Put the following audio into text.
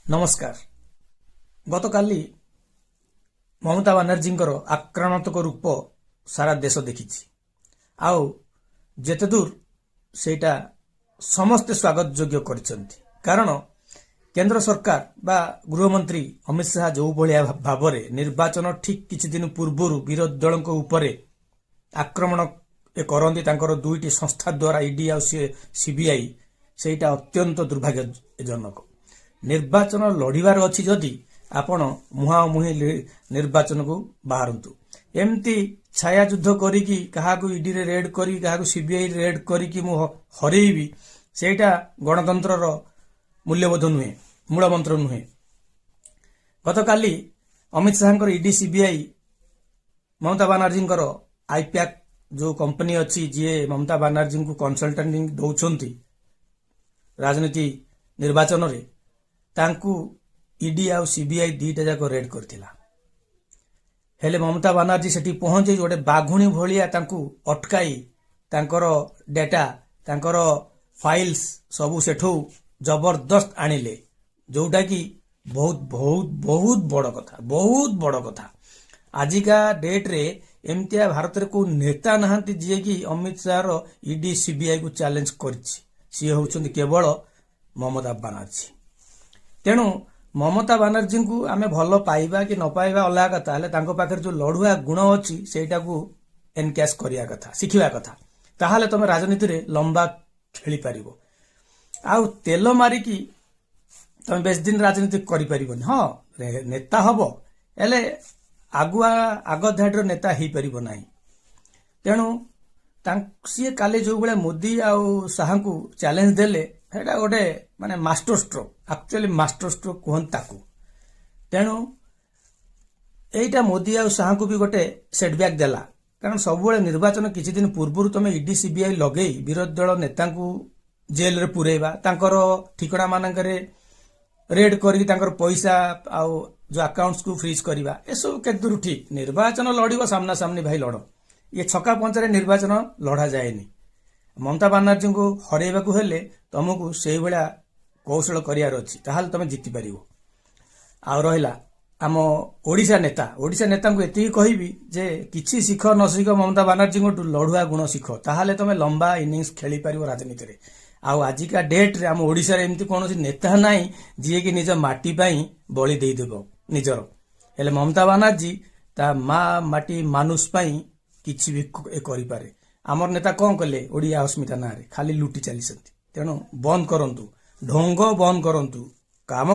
नमस्कार। गतकाली ममता बानर्जींकर आक्रामक रूप सारा देश देखी आउ जेते दूर सेटा समस्ते स्वागत योग्य करिसेंती। कारण केंद्र सरकार बा गृहमंत्री अमित शाह जो भाया भाव निर्वाचन ठीक किछि दिन पूर्व विरोधी दल उपरे आक्रमण करती तांकर दुईटी संस्था द्वारा ईडी आ सीबीआई सेटा अत्यंत दुर्भाग्यजनक। निर्वाचन लड़िबार अच्छी जदि आपण मुहामुही निर्वाचन को बाहरतु एमती छाया युद्ध करिकी काहाकू ईडी रे रेड करी काहाकू सीबीआई रेड करिकी मु हरेबी सेटा गणतंत्र मूल्यबोध नुहे, मूल मंत्र नुहे। गतकाली अमित शाह ईडी सीबीआई ममता बानर्जी आईपैक जो कंपनी अच्छी जी ममता बानर्जी को कंसल्टेंट दौरान राजनीति निर्वाचन रे तांकू ईडी आ सीबीआई दीटा जाक रेड करथिला। हेले ममता बानर्जी सेठी पहुंचे गोटे बाघुणी भलिया तांकू अटकाई तांकर डेटा तांकर फाइल्स सबू सेठू जबरदस्त आनिले, जोटा कि बहुत बहुत बहुत बड़ कथा, बहुत बड़ कथा। आजिका डेट रे एमतिया भारत रे को नेता नहांती जे कि अमित शाह ईडी सीबीआई को चैलेंज करछि, सी होउछन्ती केवल ममता बानर्जी। तेणु ममता बानर्जी को आमे भल पाइबा कि न पाइबा अलग कथा, हेले तांको पाखरे जो लड़ुआ गुण अच्छी सेटा को एनकैश करिया कथा, शिखिबा कथा। ताहाले तमे राजनीति रे लंबा खेली पारिबो। आउ तेल मारिकी तमे बेस दिन राजनीति करि पारिबोनी। हां नेता हबो हेले आगुआ आग धाडर नेता ही पारिबो नाही। तेणु सी काले जो बळे मोदी आउ शाह को चैलेंज देले हेटा गोटे माने master stroke, actually master stroke कहन ताकू। तेणु एटा मोदी आ शाह को भी गोटे सेटबैक देला। कारण सब निर्वाचन किछि दिन पूर्व तुम ईडी सीबीआई लगे विरोधी दल नेता को जेल रे पुरेबा, तांकर ठिकଣା मानकरे रेड करी तांकर पैसा आउ जो अकाउंट्स को फ्रीज करवा, ए सब केते दूर ठीक। निर्वाचन लड़िबो सामना सामनी भाई लड़, ये छक्का पंचरे निर्वाचन लड़ा जाएनी। ममता बानर्जी को हरेबा हेले तुमको से भाया कौशल करार अच्छी, ताहले तुम जीति पार। आ रहा आम ओडिशा नेता को एति कहबी जे किछि शिख न शिख ममता बानर्जी को लड़ुआ गुण शिख, ताहले तुम लंबा इनिंग्स खेली पार राजनीति रे। आउ आजिका डेट रे आम ओडिशा रे एमती कौन नेता नाई जी कि निज माटी पाई बलि दे देबो निजर। हेले ममता बानर्जी ता माँ माटी मानुष पाई किछि भी करि पारे। आमर नेता कौन कले ओडिया अस्मिता ना रे खाली लुटी चली। तेणु बंद करंतु, ढोंग बंद करंतु, काम